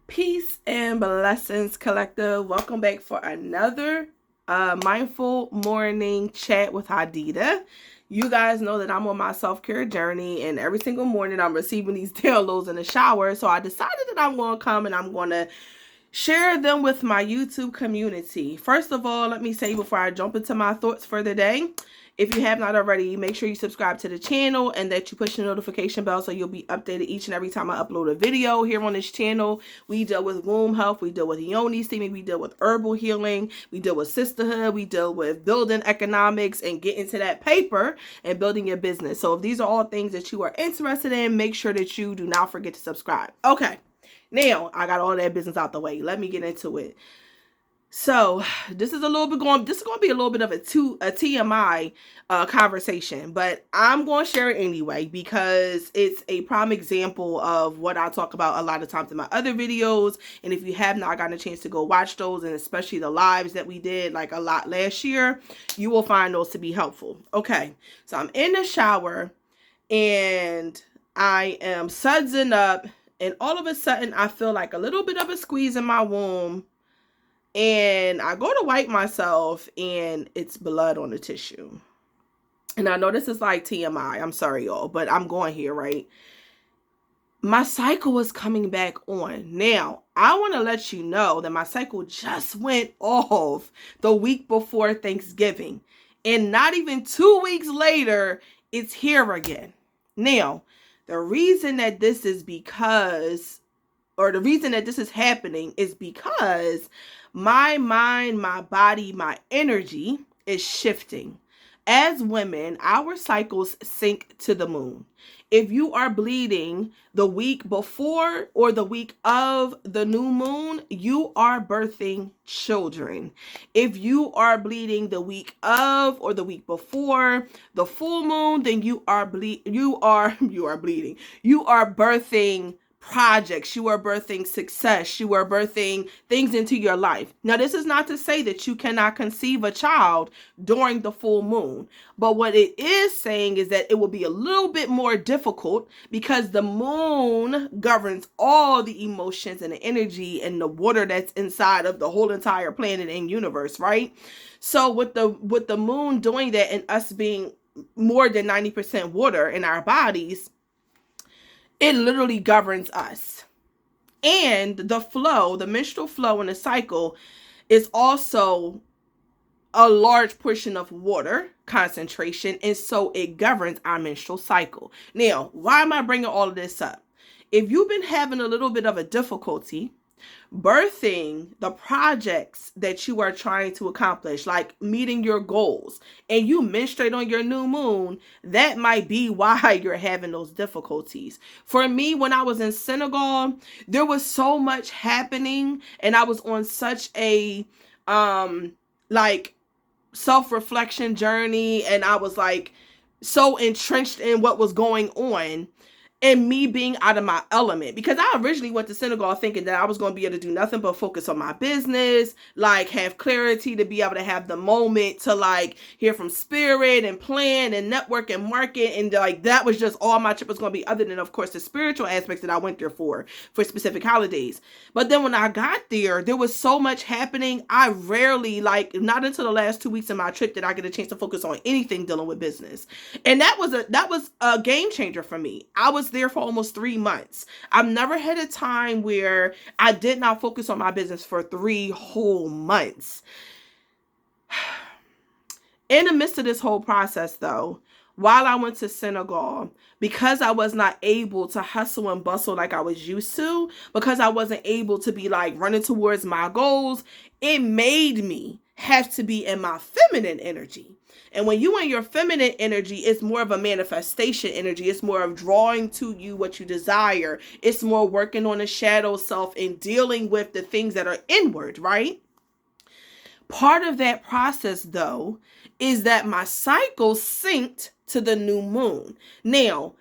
Peace and blessings, collective. Welcome back for another mindful morning chat with Hadidah. You guys know that I'm on my self-care journey, and every single morning I'm receiving these downloads in the shower. So I decided that I'm going to come and I'm going to share them with my YouTube community. First of all, let me say before I jump into my thoughts for the day, if you have not already, make sure you subscribe to the channel and that you push the notification bell so you'll be updated each and every time I upload a video here on this channel. We deal with womb health, we deal with YONI steaming, we deal with herbal healing, we deal with sisterhood, we deal with building economics and getting to that paper and building your business. So if these are all things that you are interested in, make sure that you do not forget to subscribe. Okay, now I got all that business out the way. Let me get into it. So this is going to be a little bit of a TMI conversation, but I'm going to share it anyway because it's a prime example of what I talk about a lot of times in my other videos. And if you have not gotten a chance to go watch those, and especially the lives that we did like a lot last year, you will find those to be helpful. Okay, so I'm in the shower and I am sudsing up, and all of a sudden I feel like a little bit of a squeeze in my womb. And I go to wipe myself and it's blood on the tissue. And I know this is like TMI. I'm sorry, y'all, but I'm going here, right? My cycle is coming back on. Now, I want to let you know that my cycle just went off the week before Thanksgiving. And not even 2 weeks later, it's here again. Now, the reason that this is happening is because my mind, my body, my energy is shifting. As women, our cycles sync to the moon. If you are bleeding the week before or the week of the new moon, you are birthing children. If you are bleeding the week of or the week before the full moon, then you are bleeding. You are birthing projects, you are birthing success, you are birthing things into your life. Now, this is not to say that you cannot conceive a child during the full moon, but what it is saying is that it will be a little bit more difficult because the moon governs all the emotions and the energy and the water that's inside of the whole entire planet and universe, right? So with the moon doing that and us being more than 90% water in our bodies, it literally governs us. And the menstrual flow in the cycle is also a large portion of water concentration. And so it governs our menstrual cycle. Now, why am I bringing all of this up? If you've been having a little bit of a difficulty birthing the projects that you are trying to accomplish, like meeting your goals, and you menstruate on your new moon, that might be why you're having those difficulties. For me, when I was in Senegal, there was so much happening, and I was on such a self-reflection journey, and I was like so entrenched in what was going on, and me being out of my element, because I originally went to Senegal thinking that I was going to be able to do nothing but focus on my business, like have clarity to be able to have the moment to like hear from spirit and plan and network and market. And like, that was just all my trip was going to be, other than of course the spiritual aspects that I went there for specific holidays. But then when I got there was so much happening. I rarely, like not until the last 2 weeks of my trip, did I get a chance to focus on anything dealing with business. And that was a game changer for me. I was there for almost 3 months. I've never had a time where I did not focus on my business for 3 whole months. In the midst of this whole process, though, while I went to Senegal, because I was not able to hustle and bustle like I was used to, because I wasn't able to be like running towards my goals, it made me have to be in my feminine energy. And when you in your feminine energy, it's more of a manifestation energy. It's more of drawing to you what you desire. It's more working on the shadow self and dealing with the things that are inward, right? Part of that process, though, is that my cycle synced to the new moon. Now,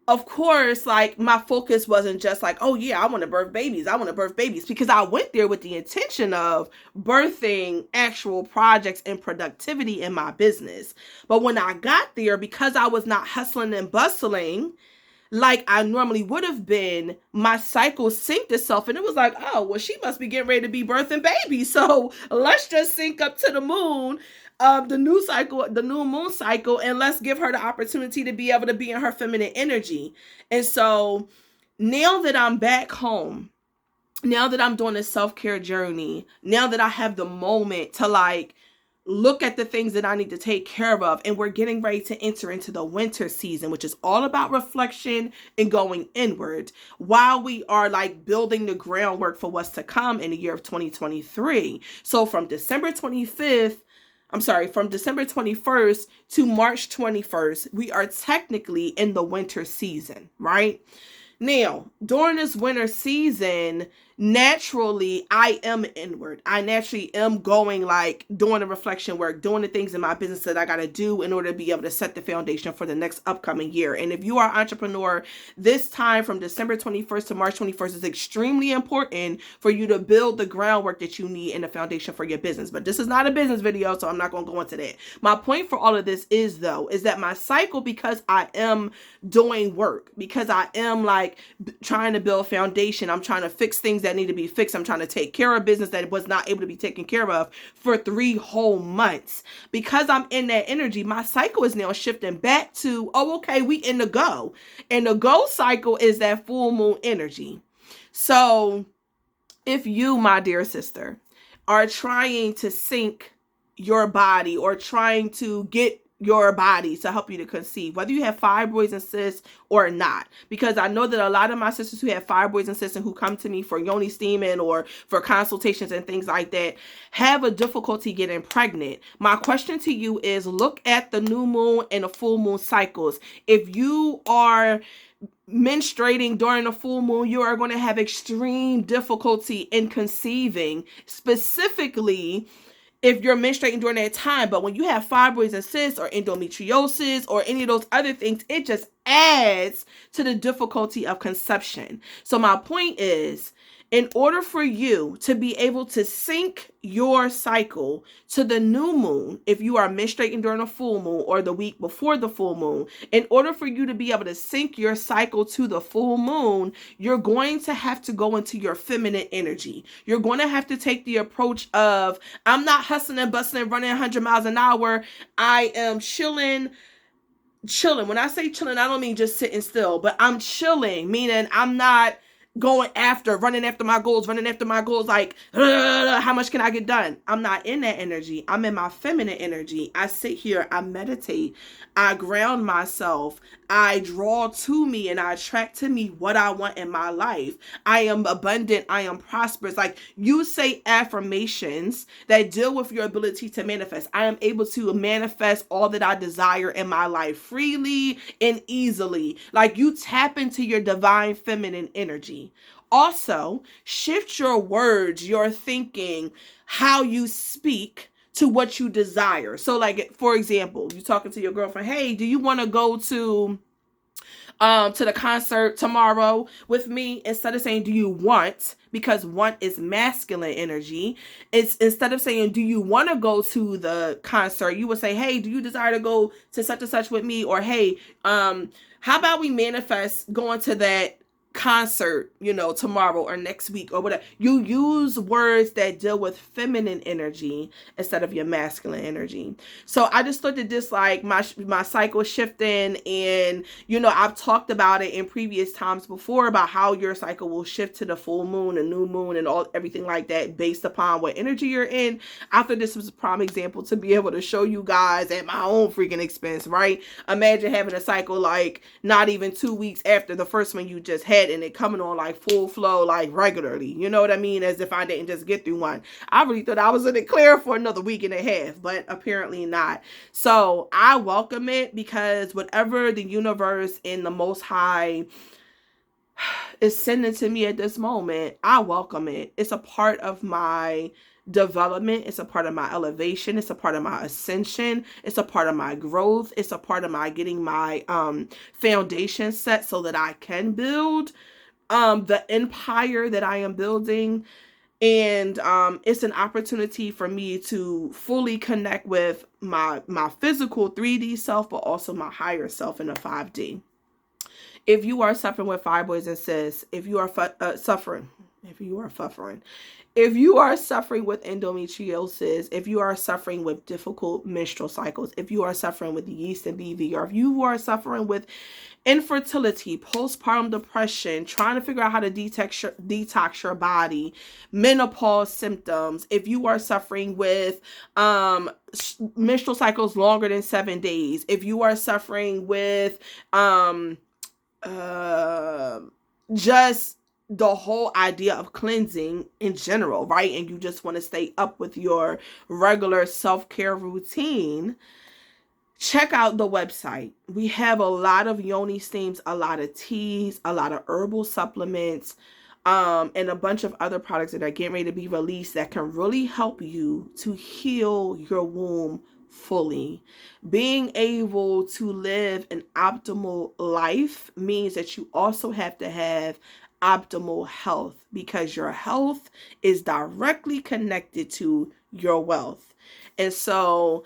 of course, like my focus wasn't just like, oh yeah, I want to birth babies, because I went there with the intention of birthing actual projects and productivity in my business. But when I got there, because I was not hustling and bustling, like I normally would have been, my cycle synced itself. And it was like, oh, well, she must be getting ready to be birthing baby. So let's just sync up to the moon, the new moon cycle, and let's give her the opportunity to be able to be in her feminine energy. And so now that I'm back home, now that I'm doing a self-care journey, now that I have the moment to like look at the things that I need to take care of, and we're getting ready to enter into the winter season, which is all about reflection and going inward, while we are like building the groundwork for what's to come in the year of 2023. So from December 21st to March 21st, we are technically in the winter season, right? Now, during this winter season, naturally, I am inward. I naturally am going like doing the reflection work, doing the things in my business that I got to do in order to be able to set the foundation for the next upcoming year. And if you are an entrepreneur, this time from December 21st to March 21st is extremely important for you to build the groundwork that you need and the foundation for your business. But this is not a business video, so I'm not going to go into that. My point for all of this is that my cycle, because I am doing work, because I am like trying to build foundation, I'm trying to fix things that need to be fixed, I'm trying to take care of business that was not able to be taken care of for 3 whole months. Because I'm in that energy, my cycle is now shifting back to, oh, okay, we in the go. And the go cycle is that full moon energy. So if you, my dear sister, are trying to sync your body or trying to get your body to help you to conceive, whether you have fibroids and cysts or not, because I know that a lot of my sisters who have fibroids and cysts and who come to me for YONI steaming or for consultations and things like that have a difficulty getting pregnant. My question to you is, look at the new moon and the full moon cycles. If you are menstruating during a full moon, you are going to have extreme difficulty in conceiving, specifically if you're menstruating during that time. But when you have fibroids and cysts or endometriosis or any of those other things, it just adds to the difficulty of conception. So my point is, in order for you to be able to sync your cycle to the new moon, if you are menstruating during a full moon or the week before the full moon, in order for you to be able to sync your cycle to the full moon, you're going to have to go into your feminine energy. You're going to have to take the approach of, I'm not hustling and bustling and running 100 miles an hour. I am chilling. When I say chilling, I don't mean just sitting still, but I'm chilling, meaning I'm not running after my goals, like, how much can I get done? I'm not in that energy. I'm in my feminine energy. I sit here, I meditate, I ground myself, I draw to me and I attract to me what I want in my life. I am abundant, I am prosperous. Like, you say affirmations that deal with your ability to manifest. I am able to manifest all that I desire in my life freely and easily. Like, you tap into your divine feminine energy. Also, shift your words, your thinking, how you speak to what you desire. So like, for example, you talking to your girlfriend, hey, do you want to go to the concert tomorrow with me? Instead of saying, do you want, because want is masculine energy, it's instead of saying, do you want to go to the concert, you would say, hey, do you desire to go to such and such with me? Or, hey, how about we manifest going to that concert, tomorrow or next week or whatever. You use words that deal with feminine energy instead of your masculine energy. So I just thought that this, like, my cycle shifting, and I've talked about it in previous times before about how your cycle will shift to the full moon and new moon and everything like that based upon what energy you're in. I thought this was a prime example to be able to show you guys at my own freaking expense, right? Imagine having a cycle like not even 2 weeks after the first one you just had, and it coming on like full flow, like regularly, you know what I mean? As if I didn't just get through one. I really thought I was in the clear for another week and a half, but apparently not. So I welcome it, because whatever the universe and the Most High is sending to me at this moment, I welcome it. It's a part of my development. It's a part of my elevation. It's a part of my ascension. It's a part of my growth. It's a part of my getting my foundation set so that I can build the empire that I am building. And it's an opportunity for me to fully connect with my physical 3D self, but also my higher self in the 5D. If you are suffering with fibroids and cysts, if you are suffering with endometriosis, if you are suffering with difficult menstrual cycles, if you are suffering with yeast and BV, or if you are suffering with infertility, postpartum depression, trying to figure out how to detox your body, menopause symptoms, if you are suffering with menstrual cycles longer than 7 days, if you are suffering with just the whole idea of cleansing in general, right? And you just want to stay up with your regular self-care routine, check out the website. We have a lot of yoni steams, a lot of teas, a lot of herbal supplements, and a bunch of other products that are getting ready to be released that can really help you to heal your womb fully. Being able to live an optimal life means that you also have to have optimal health, because your health is directly connected to your wealth. And so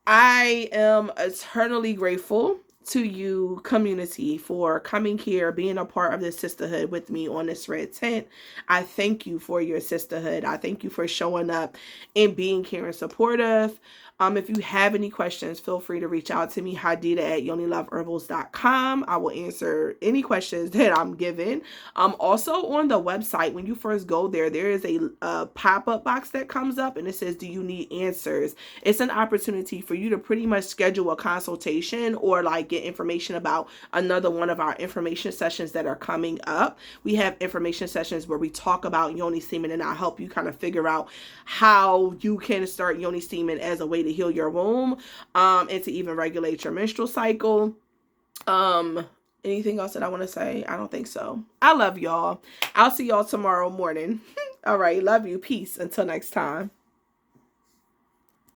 I am eternally grateful to you, community, for coming here, being a part of this sisterhood with me on this red tent. I thank you for your sisterhood. I thank you for showing up and being here and supportive. If you have any questions, feel free to reach out to me, Hadidah at YONILoveHerbals.com. I will answer any questions that I'm given. Also on the website, when you first go there, there is a pop-up box that comes up and it says, do you need answers? It's an opportunity for you to pretty much schedule a consultation or like get information about another one of our information sessions that are coming up. We have information sessions where we talk about yoni steaming, and I'll help you kind of figure out how you can start yoni steaming as a way to heal your womb, and to even regulate your menstrual cycle. Anything else that I want to say? I don't think so. I love y'all. I'll see y'all tomorrow morning. All right. Love you. Peace. Until next time.